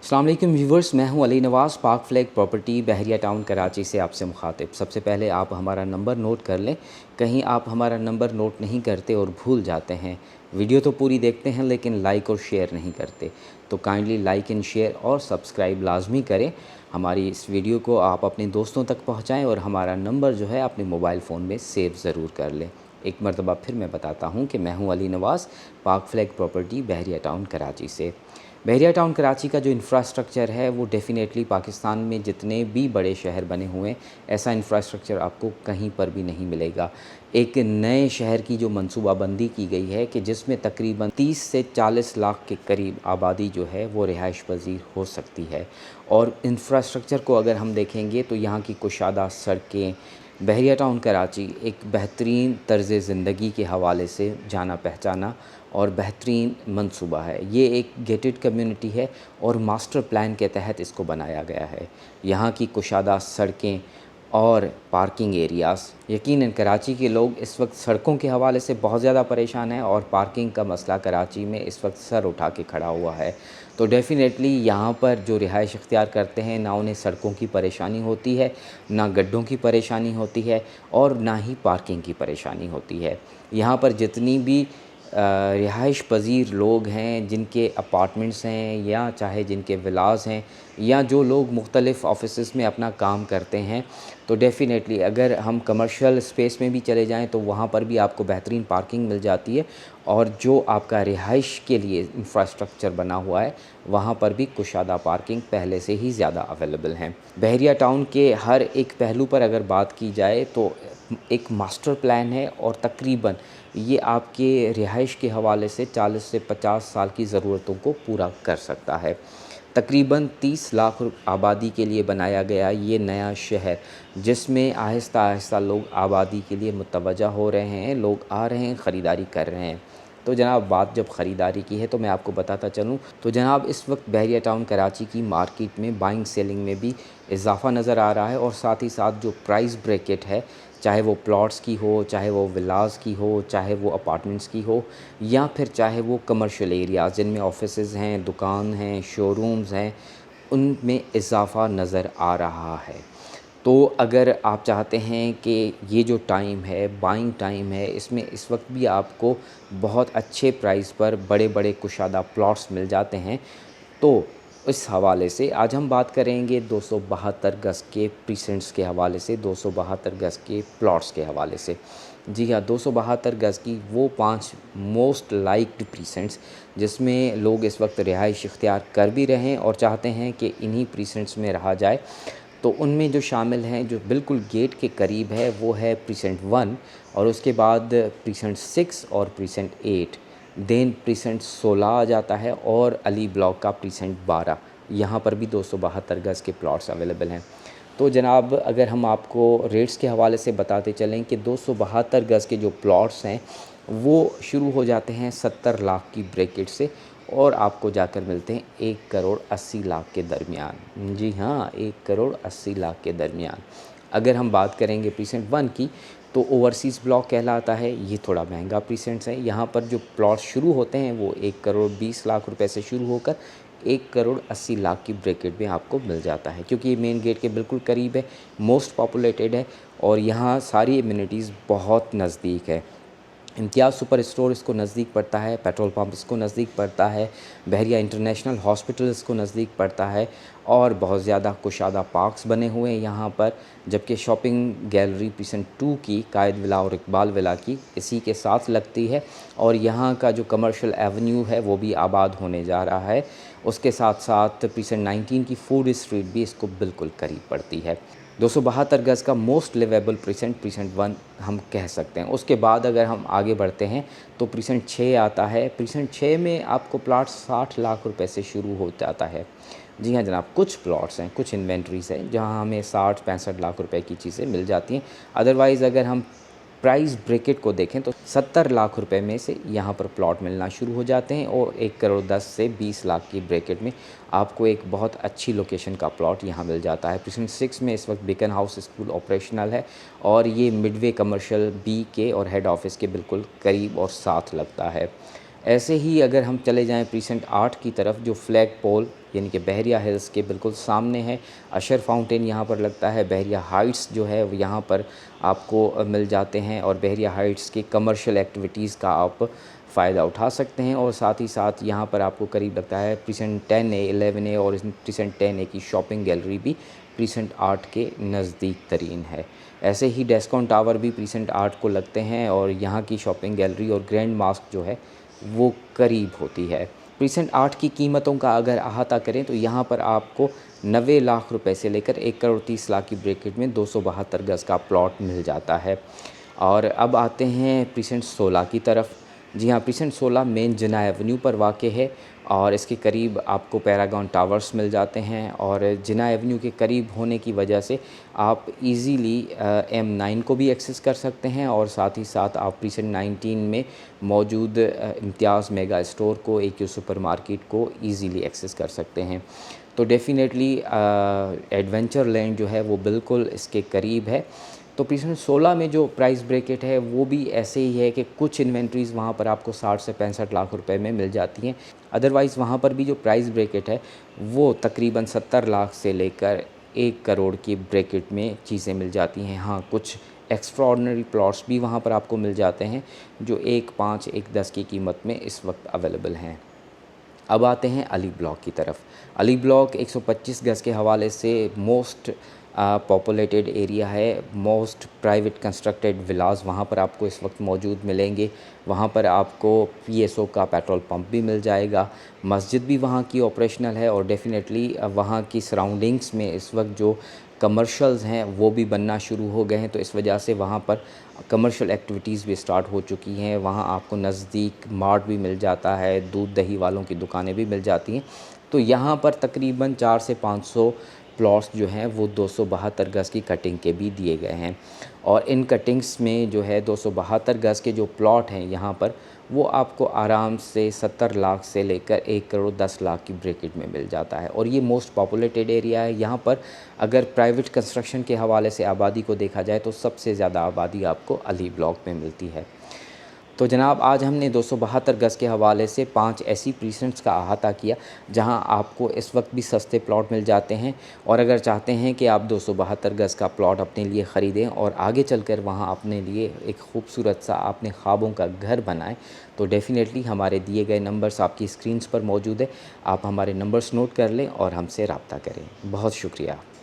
अस्सलाम वालेकुम व्यूवर्स, मैं हूं अली नवाज़। पाक फ्लैग प्रॉपर्टी बहरिया टाउन कराची से आपसे मुखातिब। सबसे पहले आप हमारा नंबर नोट कर लें। कहीं आप हमारा नंबर नोट नहीं करते और भूल जाते हैं, वीडियो तो पूरी देखते हैं लेकिन लाइक और शेयर नहीं करते, तो काइंडली लाइक एंड शेयर और सब्सक्राइब लाजमी करें। हमारी इस वीडियो को आप अपने दोस्तों तक पहुँचाएँ और हमारा नंबर जो है अपने मोबाइल फ़ोन में सेव ज़रूर कर लें। एक मरतबा फिर मैं बताता हूँ कि मैं हूँ अली नवाज़, पाक फ्लैग प्रॉपर्टी बहरिया टाउन कराची से। बहरिया टाउन कराची का जो इंफ्रास्ट्रक्चर है वो डेफ़िनेटली पाकिस्तान में जितने भी बड़े शहर बने हुए हैं, ऐसा इंफ्रास्ट्रक्चर आपको कहीं पर भी नहीं मिलेगा। एक नए शहर की जो मनसूबाबंदी की गई है कि जिसमें तकरीबन 30 से 40 लाख के करीब आबादी जो है वो रिहाइश पज़ीर हो सकती है। और इंफ्रास्ट्रक्चर को अगर हम देखेंगे तो यहाँ की कुशादा सड़कें, बहरिया टाउन कराची एक बेहतरीन तर्ज़ ज़िंदगी के हवाले से जाना पहचाना और बेहतरीन मंसूबा है। ये एक गेटेड कम्युनिटी है और मास्टर प्लान के तहत इसको बनाया गया है। यहाँ की कुशादा सड़कें और पार्किंग एरियाज़, यकीनन कराची के लोग इस वक्त सड़कों के हवाले से बहुत ज़्यादा परेशान हैं और पार्किंग का मसला कराची में इस वक्त सर उठा के खड़ा हुआ है। तो डेफ़िनेटली यहाँ पर जो रिहाइश इख्तियार करते हैं, ना उन्हें सड़कों की परेशानी होती है, ना गड्ढों की परेशानी होती है और ना ही पार्किंग की परेशानी होती है। यहाँ पर जितनी भी रिहाइश पज़ीर लोग हैं, जिनके अपार्टमेंट्स हैं या चाहे जिनके विलाज़ हैं या जो लोग मुख्तलिफ़ ऑफिसेज़ में अपना काम करते हैं, तो डेफ़िनेटली अगर हम कमर्शियल स्पेस में भी चले जाएँ तो वहाँ पर भी आपको बेहतरीन पार्किंग मिल जाती है। और जो आपका रिहाइश के लिए इंफ्रास्ट्रक्चर बना हुआ है, वहाँ पर भी कुशादा पार्किंग पहले से ही ज़्यादा अवेलेबल हैं। बहरिया टाउन के हर एक पहलू पर अगर बात की जाए तो एक मास्टर प्लान है और तकरीबन ये आपके रिहाइश के हवाले से 40 से 50 साल की ज़रूरतों को पूरा कर सकता है। तकरीबन 30 लाख आबादी के लिए बनाया गया ये नया शहर, जिसमें आहिस्ता आहिस्ता लोग आबादी के लिए मुतवज्जा हो रहे हैं, लोग आ रहे हैं, ख़रीदारी कर रहे हैं। तो जनाब, बात जब ख़रीदारी की है तो मैं आपको बताता चलूँ तो जनाब, इस वक्त बहरिया टाउन कराची की मार्केट में बाइंग सेलिंग में भी इजाफ़ा नज़र आ रहा है और साथ ही साथ जो प्राइस ब्रैकेट है, चाहे वो प्लॉट्स की हो, चाहे वो विलास की हो, चाहे वो अपार्टमेंट्स की हो या फिर चाहे वो कमर्शियल एरियाज़ जिनमें ऑफिसेज़ हैं, दुकान हैं, शोरूम्स हैं, उनमें इजाफ़ा नज़र आ रहा है। तो अगर आप चाहते हैं कि ये जो टाइम है, बाइंग टाइम है, इसमें इस वक्त भी आपको बहुत अच्छे प्राइस पर बड़े-बड़े कुशादा प्लॉट्स मिल जाते हैं, तो इस हवाले से आज हम बात करेंगे 272 गज़ के प्रीसेंट्स के हवाले से, 272 गज़ के प्लॉट्स के हवाले से। जी हाँ, 272 गज़ की वो 5 मोस्ट लाइक्ड प्रीसेंट्स जिसमें लोग इस वक्त रिहाइश इख्तियार कर भी रहे हैं और चाहते हैं कि इन्हीं प्रीसेंट्स में रहा जाए। तो उनमें जो शामिल हैं, जो बिल्कुल गेट के करीब है, वो है प्रीसेंट 1 और उसके बाद प्रीसेंट 6 और प्रीसेंट 8, देन प्रीसेंट 16 आ जाता है और अली ब्लॉक का प्रीसेंट 12। यहाँ पर भी 272 गज़ के प्लॉट्स अवेलेबल हैं। तो जनाब, अगर हम आपको रेट्स के हवाले से बताते चलें कि 272 गज़ के जो प्लॉट्स हैं वो शुरू हो जाते हैं 70 लाख की ब्रैकेट से और आपको जाकर मिलते हैं 1 करोड़ 80 लाख के दरमियान। जी हाँ, 1 करोड़ 80 लाख के दरमियान। अगर हम बात करेंगे प्रीसेंट 1 की तो ओवरसीज़ ब्लॉक कहलाता है, ये थोड़ा महंगा प्रीसेंट्स है। यहाँ पर जो प्लॉट शुरू होते हैं वो 1 करोड़ 20 लाख रुपए से शुरू होकर 1 करोड़ 80 लाख की ब्रैकेट में आपको मिल जाता है, क्योंकि ये मेन गेट के बिल्कुल करीब है, मोस्ट पॉपुलेटेड है और यहाँ सारी एमिनिटीज़ बहुत नज़दीक है। इम्तियाज़ सुपर स्टोर इसको नज़दीक पड़ता है, पेट्रोल पंप इसको नज़दीक पड़ता है, बहरिया इंटरनेशनल हॉस्पिटल इसको नज़दीक पड़ता है और बहुत ज़्यादा कुशादा पार्क्स बने हुए हैं यहाँ पर। जबकि शॉपिंग गैलरी प्रीसेंट 2 की, कायद विला और इकबाल विला की, इसी के साथ लगती है और यहाँ का जो कमर्शियल एवेन्यू है वो भी आबाद होने जा रहा है। उसके साथ साथ प्रीसेंट 19 की फूड स्ट्रीट भी इसको बिल्कुल करीब पड़ती है। 272 गज़ का मोस्ट लिवेबल प्रीसेंट 1 हम कह सकते हैं। उसके बाद अगर हम आगे बढ़ते हैं तो प्रीसेंट 6 आता है। प्रीसेंट 6 में आपको प्लॉट 60 लाख रुपए से शुरू हो जाता है। जी हाँ जनाब, कुछ प्लॉट्स हैं, कुछ इन्वेंट्रीज़ हैं जहाँ हमें 60-65 लाख रुपए की चीज़ें मिल जाती हैं। अदरवाइज़ अगर हम प्राइस ब्रैकेट को देखें तो 70 लाख रुपए में से यहाँ पर प्लॉट मिलना शुरू हो जाते हैं और 1 करोड़ 10 से 20 लाख की ब्रैकेट में आपको एक बहुत अच्छी लोकेशन का प्लॉट यहाँ मिल जाता है। प्रीसेंट 6 में इस वक्त बेकन हाउस स्कूल ऑपरेशनल है और ये मिडवे कमर्शियल बी के और हेड ऑफिस के बिल्कुल करीब और साथ लगता है। ऐसे ही अगर हम चले जाएँ प्रीसेंट 8 की तरफ, जो फ्लैग पोल यानी कि बहरिया हिल्स के बिल्कुल सामने है। अशर फाउंटेन यहाँ पर लगता है। बहरिया हाइट्स जो है वो यहाँ पर आपको मिल जाते हैं और बहरिया हाइट्स की कमर्शियल एक्टिविटीज़ का आप फ़ायदा उठा सकते हैं। और साथ ही साथ यहाँ पर आपको करीब लगता है प्रीसेंट 10A 11A और प्रीसेंट 10A की शॉपिंग गैलरी भी प्रीसेंट 8 के नज़दीक तरीन है। ऐसे ही डेस्कॉन टावर भी प्रीसेंट 8 को लगते हैं और यहाँ की शॉपिंग गैलरी और ग्रैंड मास्क जो है वो करीब होती है। प्रीसेंट 8 की कीमतों का अगर अहाता करें तो यहाँ पर आपको 90 लाख रुपए से लेकर 1 करोड़ 30 लाख की ब्रैकेट में 272 गज़ का प्लॉट मिल जाता है। और अब आते हैं प्रीसेंट 16 की तरफ। जी हाँ, प्रीसेंट 16 मेन जिना एवेन्यू पर वाक़ है और इसके करीब आपको पैरागॉन टावर्स मिल जाते हैं। और जिना एवेन्यू के करीब होने की वजह से आप इजीली M9 को भी एक्सेस कर सकते हैं और साथ ही साथ आप प्रीसेंट 19 में मौजूद इम्तियाज़ मेगा स्टोर को, AQ सुपर मार्केट को इजीली एक्सेस कर सकते हैं। तो डेफ़िनेटली एडवेंचर लैंड जो है वो बिल्कुल इसके करीब है। तो प्रीसेंट 16 में जो प्राइस ब्रैकेट है वो भी ऐसे ही है कि कुछ इन्वेंट्रीज़ वहाँ पर आपको 60 से 65 लाख रुपए में मिल जाती हैं। अदरवाइज़ वहाँ पर भी जो प्राइस ब्रैकेट है वो तकरीबन 70 लाख से लेकर 1 करोड़ की ब्रैकेट में चीज़ें मिल जाती हैं। हाँ, कुछ एक्स्ट्राऑर्डिनरी प्लॉट्स भी वहाँ पर आपको मिल जाते हैं जो 1.5 1.10 की कीमत में इस वक्त अवेलेबल हैं। अब आते हैं अली ब्लॉक की तरफ। अली ब्लॉक 125 गज़ के हवाले से मोस्ट पॉपुलेटेड एरिया है। मोस्ट प्राइवेट कंस्ट्रक्टेड विलास वहाँ पर आपको इस वक्त मौजूद मिलेंगे। वहाँ पर आपको PSO का पेट्रोल पंप भी मिल जाएगा। मस्जिद भी वहाँ की ऑपरेशनल है और डेफ़िनेटली वहाँ की सराउंडिंग्स में इस वक्त जो कमर्शल्स हैं वो भी बनना शुरू हो गए हैं। तो इस वजह से वहाँ पर कमर्शियल एक्टिविटीज़ भी स्टार्ट हो चुकी हैं। वहाँ आपको नज़दीक मार्ट भी मिल जाता है, दूध दही वालों की दुकानें भी मिल जाती हैं। तो यहाँ पर तकरीबन 4 से 500 प्लॉट्स जो हैं वो 272 गज़ की कटिंग के भी दिए गए हैं। और इन कटिंग्स में जो है 272 गज़ के जो प्लॉट हैं यहाँ पर वो आपको आराम से 70 लाख से लेकर 1 करोड़ 10 लाख की ब्रैकेट में मिल जाता है। और ये मोस्ट पॉपुलेटेड एरिया है। यहाँ पर अगर प्राइवेट कंस्ट्रक्शन के हवाले से आबादी को देखा जाए तो सबसे ज़्यादा आबादी आपको अली ब्लॉक में मिलती है। तो जनाब, आज हमने 272 गज़ के हवाले से 5 ऐसी प्रीसेंट्स का अहाता किया जहां आपको इस वक्त भी सस्ते प्लॉट मिल जाते हैं। और अगर चाहते हैं कि आप 272 गज़ का प्लॉट अपने लिए ख़रीदें और आगे चलकर वहां अपने लिए एक खूबसूरत सा अपने ख्वाबों का घर बनाएं, तो डेफ़िनेटली हमारे दिए गए नंबर्स आपकी स्क्रीन्स पर मौजूद है। आप हमारे नंबर्स नोट कर लें और हमसे रब्ता करें। बहुत शुक्रिया।